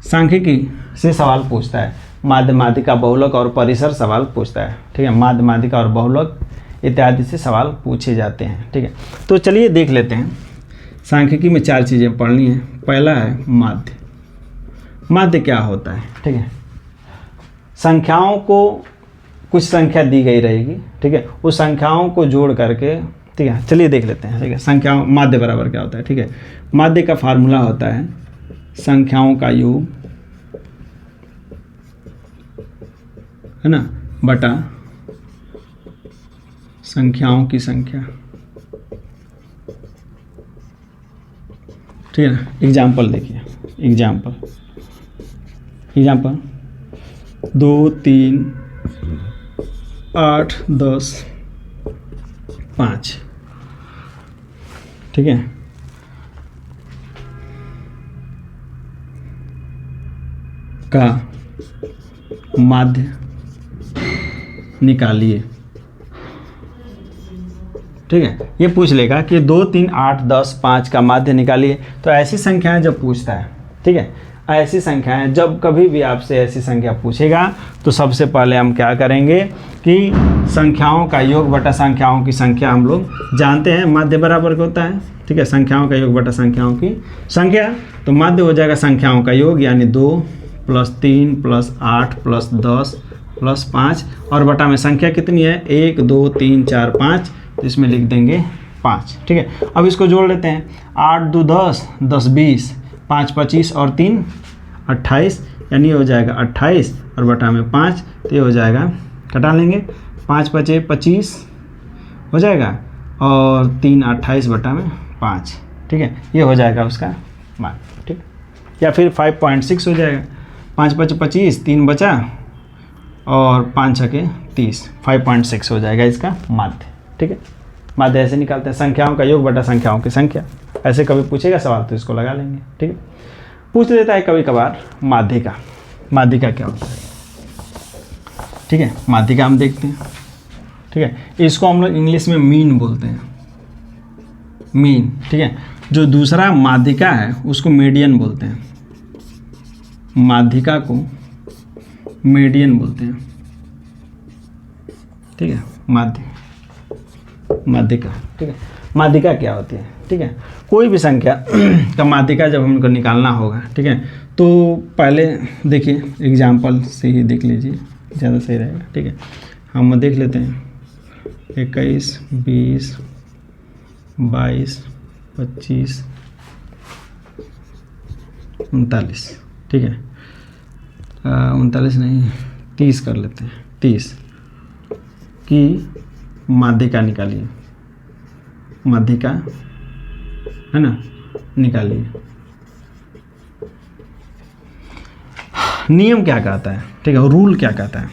सांख्यिकी से सवाल पूछता है, माध्य माध्यिका बहुलक और परिसर सवाल पूछता है, ठीक है। माध्य माध्यिका और बहुलक इत्यादि से सवाल पूछे जाते हैं, ठीक है। तो चलिए देख लेते हैं। सांख्यिकी में 4 चीज़ें पढ़नी है। पहला है माध्य। माध्य क्या होता है, ठीक है। संख्याओं को, कुछ संख्या दी गई रहेगी, ठीक है, उस संख्याओं को जोड़ करके, ठीक है, चलिए देख लेते हैं, ठीक है। संख्याओं, माध्य बराबर क्या होता है, ठीक है। माध्य का फार्मूला होता है संख्याओं का योग, है ना, बटा संख्याओं की संख्या, ठीक है ना। एग्जाम्पल देखिए, एग्जाम्पल 2, 3, 8, 10, 5, ठीक है। का माध्य निकालिए, ठीक है। ये पूछ लेगा कि 2, 3, 8, 10, 5 का माध्य निकालिए। तो ऐसी संख्याएं जब पूछता है, ठीक है, ऐसी संख्याएं जब कभी भी आपसे ऐसी संख्या पूछेगा तो सबसे पहले हम क्या करेंगे कि संख्याओं का योग बटा संख्याओं की संख्या हम लोग जानते हैं, माध्य बराबर क्या होता है, ठीक है। संख्याओं का योग बटा संख्याओं की संख्या, तो माध्य हो जाएगा संख्याओं का योग, यानी 2 + 3 + 8 + 10 + 5, और बटा में संख्या कितनी है, 1, 2, 3, 4, 5, तो इसमें लिख देंगे 5, ठीक है। अब इसको जोड़ लेते हैं, 8, 2, 10, 10, 20, 5, 25 और 3, 28, यानी हो जाएगा 28 और बटा में 5, तो ये हो जाएगा, कटा लेंगे, 5, 5, 25 हो जाएगा और 3, 28 बटा में 5, ठीक है। ये हो जाएगा उसका मान, ठीक, या फिर 5.6 हो जाएगा, 5, 5, 25, 3 बचा और 5, 6, 30, 5.6 हो जाएगा इसका माध्य, ठीक है। माध्य ऐसे निकालते हैं, संख्याओं का योग बटा संख्याओं की संख्या। ऐसे कभी पूछेगा सवाल तो इसको लगा लेंगे, ठीक है। पूछ लेता है कभी कभार माध्यिका। माध्यिका क्या होता है, ठीक है। माध्यिका हम देखते हैं, ठीक है। इसको हम लोग इंग्लिश में मीन बोलते हैं, मीन, ठीक है। जो दूसरा माध्यिका है उसको मीडियन बोलते हैं, माध्यिका को मीडियन बोलते हैं, ठीक है। माध्यिका, ठीक है। माध्यिका क्या होती है, ठीक है। कोई भी संख्या का माध्यिका जब हमको निकालना होगा, ठीक है, तो पहले देखिए एग्जाम्पल से ही देख लीजिए, ज़्यादा सही रहेगा, ठीक है। हम देख लेते हैं 21, 20, 22, 25, 39, ठीक है। 39 नहीं, 30 कर लेते हैं, 30 की माध्यिका निकालिए, माध्यिका है ना, निकालिए। नियम क्या कहता है, ठीक है, रूल क्या कहता है।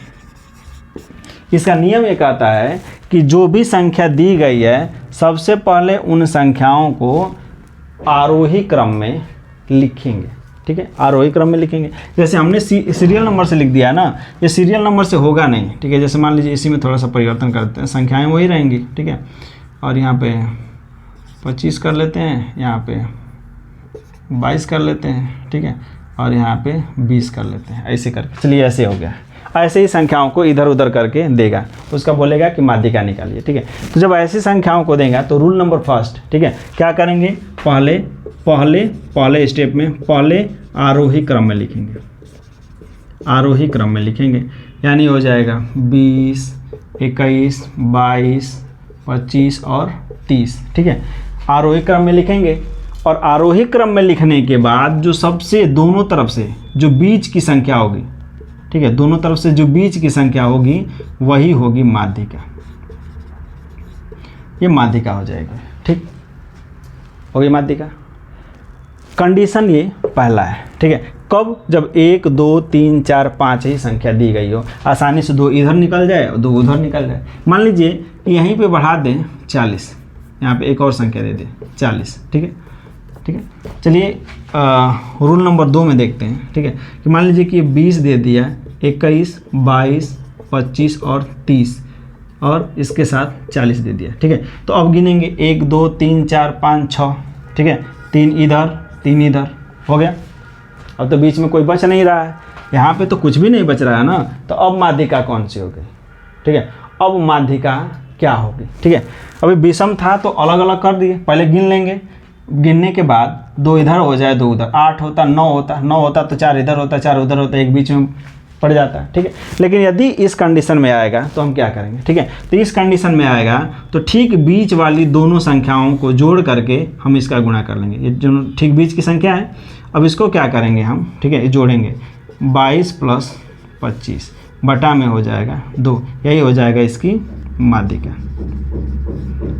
इसका नियम ये कहता है कि जो भी संख्या दी गई है सबसे पहले उन संख्याओं को आरोही क्रम में लिखेंगे, ठीक है, आरोही क्रम में लिखेंगे। जैसे हमने सीरियल नंबर से लिख दिया है ना, ये सीरियल नंबर से होगा नहीं, ठीक है। जैसे मान लीजिए इसी में थोड़ा सा परिवर्तन करते हैं, संख्याएं वही रहेंगी, ठीक है। और यहाँ पे 25 कर लेते हैं, यहाँ पे 22 कर लेते हैं, ठीक है, और यहाँ पे 20 कर लेते हैं, ऐसे करके। चलिए ऐसे हो गया। ऐसे ही संख्याओं को इधर उधर करके देगा, उसका बोलेगा कि माध्यिका निकालिए, ठीक है। तो जब ऐसी संख्याओं को देगा तो रूल नंबर फर्स्ट, ठीक है, क्या करेंगे, पहले स्टेप में पहले आरोही क्रम में लिखेंगे, आरोही क्रम में लिखेंगे, यानी हो जाएगा 20, 21, 22, 25 और 30, ठीक है, आरोही क्रम में लिखेंगे। और आरोही क्रम में लिखने के बाद जो सबसे दोनों तरफ से जो बीच की संख्या होगी, ठीक है, दोनों तरफ से जो बीच की संख्या होगी वही होगी माध्यिका, ये माध्यिका हो जाएगी, ठीक होगी माध्यिका। कंडीशन ये पहला है, ठीक है। कब, जब 1, 2, 3, 4, 5 ही संख्या दी गई हो, आसानी से 2 इधर निकल जाए और 2 उधर निकल जाए। मान लीजिए कि यहीं पे बढ़ा दें 40, यहाँ पे एक और संख्या दे दें 40, ठीक है, ठीक है। चलिए रूल नंबर 2 में देखते हैं, ठीक है, कि मान लीजिए कि 20 दे दिया, 21, 22, 25 और 30 और इसके साथ 40 दे दिया, ठीक है। तो अब गिनेंगे 1, 2, 3, 4, 5, 6, ठीक है, 3 इधर 3 इधर, हो गया। अब तो बीच में कोई बच नहीं रहा है, यहाँ पे तो कुछ भी नहीं बच रहा है ना। तो अब माध्यिका कौन सी हो गई, ठीक है, अब माध्यिका क्या होगी, ठीक है। अभी विषम था तो अलग अलग कर दिए, पहले गिन लेंगे, गिनने के बाद 2 इधर हो जाए 2 उधर, 8 होता, 9 होता, 9 होता तो 4 इधर होता, 4 उधर होता, एक बीच में पड़ जाता है, ठीक है। लेकिन यदि इस कंडीशन में आएगा तो हम क्या करेंगे, ठीक है। तो इस कंडीशन में आएगा तो ठीक बीच वाली दोनों संख्याओं को जोड़ करके हम इसका गुणा कर लेंगे, ये जो ठीक बीच की संख्या है। अब इसको क्या करेंगे हम, ठीक है, जोड़ेंगे 22 + 25 बटा में हो जाएगा 2, यही हो जाएगा इसकी माध्यिका,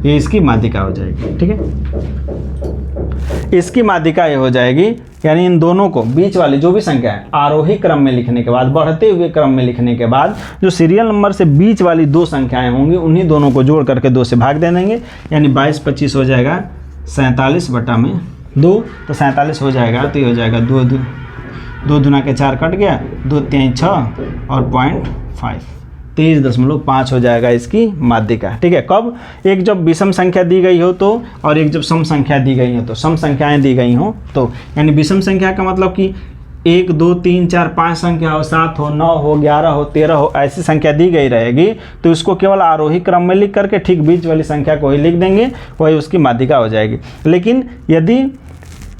ये इसकी माध्यिका हो जाएगी, ठीक है। इसकी माध्यिका ये हो जाएगी, यानी इन दोनों को बीच वाली जो भी संख्या है आरोही क्रम में लिखने के बाद, बढ़ते हुए क्रम में लिखने के बाद जो सीरियल नंबर से बीच वाली 2 संख्याएं होंगी उन्हीं दोनों को जोड़ करके 2 से भाग दे देंगे, यानी 22 + 25 हो जाएगा 47 बटा में 2, तो 47 हो जाएगा, तो ये हो जाएगा 2 दूना के 4 कट गया, 2 3 6 और 0.5, 23.5 हो जाएगा इसकी माध्यिका, ठीक है। कब, एक जब विषम संख्या दी गई हो तो, और एक जब सम संख्या दी गई हो तो, सम संख्याएं दी गई हो तो, यानी विषम संख्या का मतलब कि 1, 2, 3, 4, 5 संख्या हो, 7 हो, 9 हो, 11 हो, 13 हो, ऐसी संख्या दी गई रहेगी तो इसको केवल आरोही क्रम में लिख करके ठीक बीच वाली संख्या को ही लिख देंगे, वही उसकी माध्यिका हो जाएगी। लेकिन यदि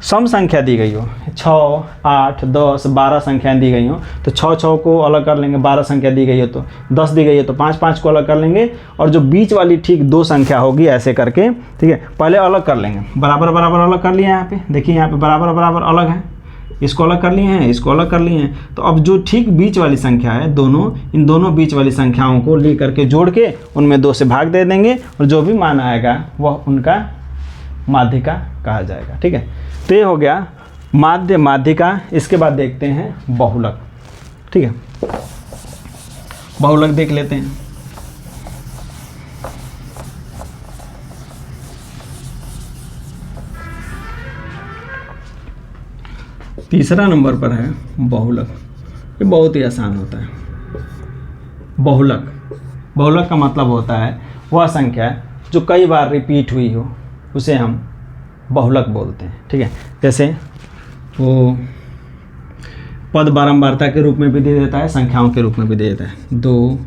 सम संख्या दी गई हो, 6, 8, 10, 12 संख्याएं दी गई हो तो 6 को अलग कर लेंगे, 12 संख्या दी गई हो तो 10 दी गई है तो 5 को अलग कर लेंगे, और जो बीच वाली ठीक 2 संख्या होगी ऐसे करके, ठीक है, पहले अलग कर लेंगे, बराबर बराबर अलग कर लिए। यहाँ पे देखिए, यहाँ पे बराबर बराबर अलग है, इसको अलग कर लिए हैं, इसको अलग कर लिए हैं। तो अब जो ठीक बीच वाली संख्या है, इन दोनों बीच वाली संख्याओं को ले करके जोड़ के उनमें 2 से भाग दे देंगे, और जो भी मान आएगा वह उनका माध्यिका कहा जाएगा, ठीक है। तो ये हो गया माध्य, माध्यिका। इसके बाद देखते हैं बहुलक, ठीक है, बहुलक देख लेते हैं। तीसरा नंबर पर है बहुलक, ये बहुत ही आसान होता है। बहुलक, बहुलक का मतलब होता है वह संख्या जो कई बार रिपीट हुई हो, उसे हम बहुलक बोलते हैं, ठीक है। जैसे वो पद बारंबारता के रूप में भी दे देता है, संख्याओं के रूप में भी दे देता है। 2,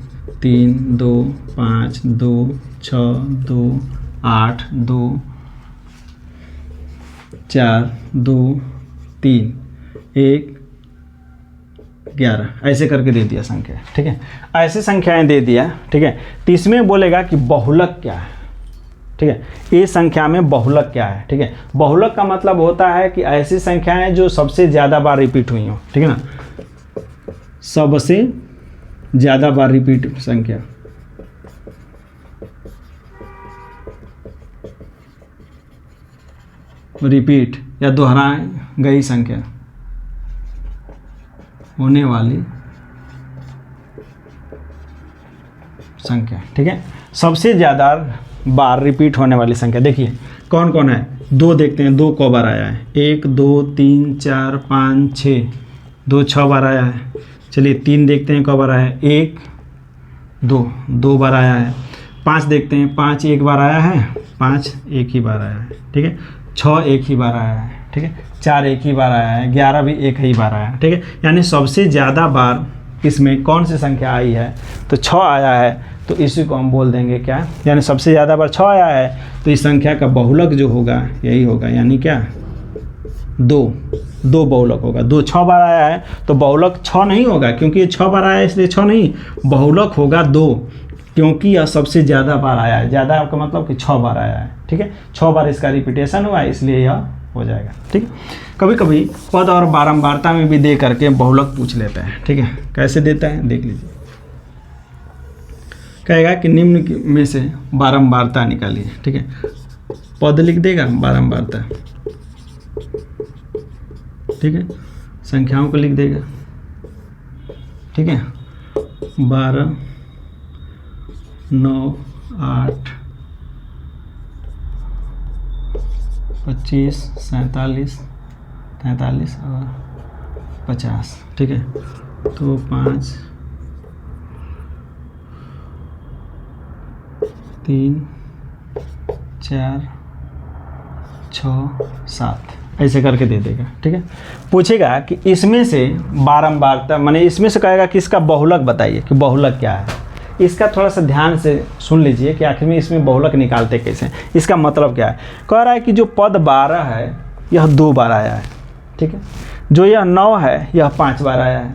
3, 2, 5, 2, 6, 2, 8, 2, 4, 2, 3, 1, 11 ऐसे करके दे दिया संख्या, ठीक है। ऐसी संख्याएं दे दिया, ठीक है। तो इसमें बोलेगा कि बहुलक क्या है, ठीक है, ये संख्या में बहुलक क्या है, ठीक है। बहुलक का मतलब होता है कि ऐसी संख्याएं जो सबसे ज़्यादा बार रिपीट हुई हो, ठीक है ना, सबसे ज़्यादा बार रिपीट संख्या, रिपीट या दोहराई गई संख्या होने वाली संख्या, ठीक है। सबसे ज़्यादा बार रिपीट होने वाली संख्या देखिए कौन कौन है। 2 देखते हैं, 2 क बार आया है, 1 2 3 4 5 6, 2 6 बार आया है। चलिए 3 देखते हैं कब बार आया है, 1 2 2 बार आया है। 5 देखते हैं, 5 1 बार आया है, 5 1 ही बार आया है, ठीक है। 6 1 ही बार आया है, ठीक है। 4 1 ही बार आया है, 11 भी 1 ही बार आया है, ठीक है। यानी सबसे ज़्यादा बार इसमें कौन सी संख्या आई है, तो 6 आया है, तो इसी को हम बोल देंगे क्या, यानी सबसे ज़्यादा बार 6 आया है, तो इस संख्या का बहुलक जो होगा यही होगा, यानी क्या 2 बहुलक होगा। 2 6 बार आया है तो बहुलक 6 नहीं होगा, क्योंकि ये 6 बार आया है इसलिए 6 नहीं, बहुलक होगा 2, क्योंकि यह सबसे ज़्यादा बार आया है। ज़्यादा आपका मतलब कि 6 बार आया है, ठीक है। 6 बार इसका रिपीटेशन हुआ है, इसलिए यह हो जाएगा, ठीक है। कभी कभी पद और बारंबारता में भी दे करके बहुलक पूछ लेते हैं, ठीक है। कैसे देता है देख लीजिए। कहेगा कि निम्न में से बारंबारता निकालिए, ठीक है। पद लिख देगा, बारंबारता, ठीक है। संख्याओं को लिख देगा, ठीक है। 12 9 8 25 47 43 और 50, ठीक है। तो 5 3 4 6 7 ऐसे करके दे देगा, ठीक है। पूछेगा कि इसमें से बारंबारता माने इसमें से कहेगा कि इसका बहुलक बताइए कि बहुलक क्या है। इसका थोड़ा सा ध्यान से सुन लीजिए कि आखिर में इसमें बहुलक निकालते कैसे हैं। इसका मतलब क्या है, कह रहा है कि जो पद 12 है यह 2 बार आया है, ठीक है। जो यह 9 है यह 5 बार आया है।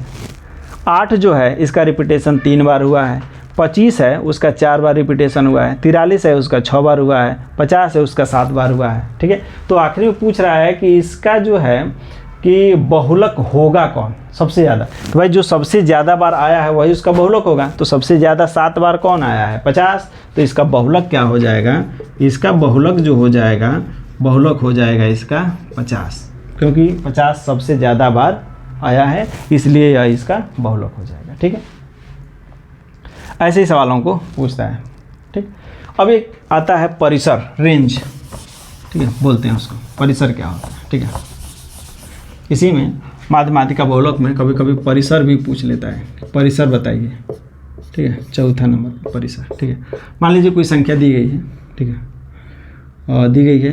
8 जो है इसका रिपीटेशन 3 बार हुआ है। 25 है उसका 4 बार रिपीटेशन हुआ है। 43 है उसका 6 बार हुआ है। 50 है उसका 7 बार हुआ है, ठीक है। तो आखिरी में पूछ रहा है कि इसका जो है कि बहुलक होगा कौन सबसे ज़्यादा। तो भाई जो सबसे ज़्यादा बार आया है वही उसका बहुलक होगा। तो सबसे ज़्यादा 7 बार कौन आया है, 50। तो इसका बहुलक क्या हो जाएगा, इसका बहुलक जो हो जाएगा, बहुलक हो जाएगा इसका 50, क्योंकि 50 सबसे ज़्यादा बार आया है, इसलिए यह इसका बहुलक हो जाएगा, ठीक है। ऐसे ही सवालों को पूछता है, ठीक। अब एक आता है परिसर, रेंज, ठीक है, बोलते हैं उसको परिसर क्या होता है, ठीक है। इसी में माध्यमातिका बहुलक में कभी कभी परिसर भी पूछ लेता है, परिसर बताइए, ठीक है। चौथा नंबर परिसर, ठीक है। मान लीजिए कोई संख्या दी गई है, ठीक है, और दी गई है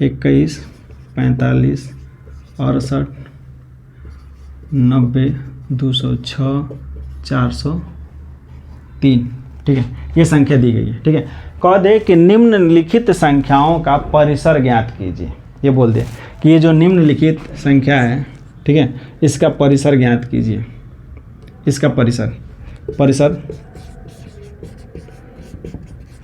21 45 68 90 206 403, ठीक है। ये संख्या दी गई है, ठीक है। कह दे कि निम्नलिखित संख्याओं का परिसर ज्ञात कीजिए। ये बोल दे कि ये जो निम्नलिखित संख्या है, ठीक है, इसका परिसर ज्ञात कीजिए। इसका परिसर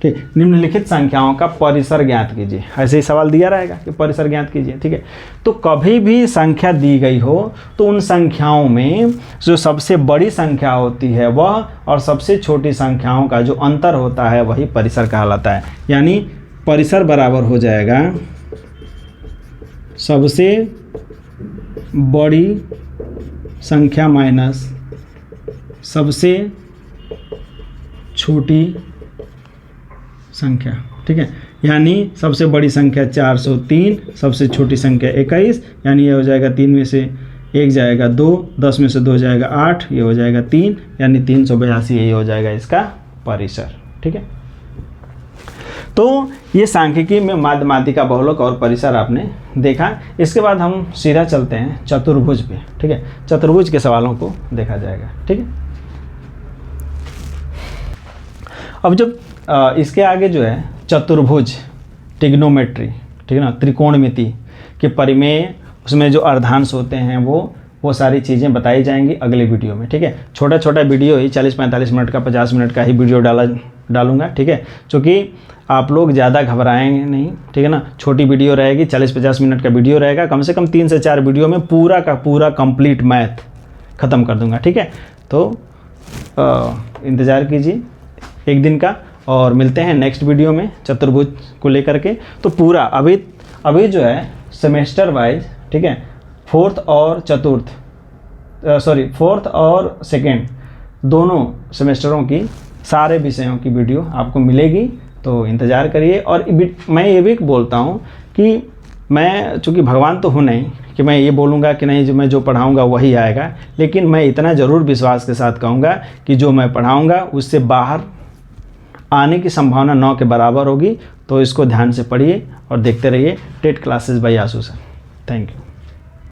ठीक, निम्नलिखित संख्याओं का परिसर ज्ञात कीजिए। ऐसे ही सवाल दिया रहेगा कि परिसर ज्ञात कीजिए, ठीक है। तो कभी भी संख्या दी गई हो तो उन संख्याओं में जो सबसे बड़ी संख्या होती है वह और सबसे छोटी संख्याओं का जो अंतर होता है वही परिसर कहलाता है। यानी परिसर बराबर हो जाएगा सबसे बड़ी संख्या माइनस सबसे छोटी संख्या, ठीक है। यानी सबसे बड़ी संख्या 403, सबसे छोटी संख्या 21, यानी ये हो जाएगा 3 में से 1 जाएगा 2, 10 में से 2 जाएगा 8, ये हो जाएगा 3, यानी 382 यही हो जाएगा इसका परिसर, ठीक है। तो ये सांख्यिकी में माध्यमातिका बहुलक और परिसर आपने देखा। इसके बाद हम सीधा चलते हैं चतुर्भुज पे, ठीक है। चतुर्भुज के सवालों को देखा जाएगा, ठीक है। अब जब इसके आगे जो है चतुर्भुज, ट्रिग्नोमेट्री, ठीक है ना, त्रिकोणमिति के परिमेय, उसमें जो अर्धांश होते हैं वो सारी चीज़ें बताई जाएंगी अगले वीडियो में, ठीक है। छोटा छोटा वीडियो ही 40-45 मिनट का, 50 मिनट का ही वीडियो डालूंगा, ठीक है। चूँकि आप लोग ज़्यादा घबराएंगे नहीं, ठीक है ना। छोटी वीडियो रहेगी, 40-50 मिनट का वीडियो रहेगा, कम से कम 3 से 4 वीडियो में पूरा का पूरा कंप्लीट मैथ ख़त्म कर दूंगा, ठीक है। तो इंतज़ार कीजिए एक दिन का, और मिलते हैं नेक्स्ट वीडियो में चतुर्भुज को लेकर के। तो पूरा अभी जो है सेमेस्टर वाइज, ठीक है, फोर्थ और सेकेंड दोनों सेमेस्टरों की सारे विषयों की वीडियो आपको मिलेगी। तो तो इंतज़ार करिए। और मैं ये भी बोलता हूँ कि मैं चूँकि भगवान तो हूँ नहीं कि मैं ये बोलूँगा कि नहीं जो मैं जो पढ़ाऊँगा वही आएगा, लेकिन मैं इतना ज़रूर विश्वास के साथ कहूँगा कि जो मैं पढ़ाऊँगा उससे बाहर आने की संभावना 9 के बराबर होगी। तो इसको ध्यान से पढ़िए और देखते रहिए TET classes by Ashu sir. Thank you.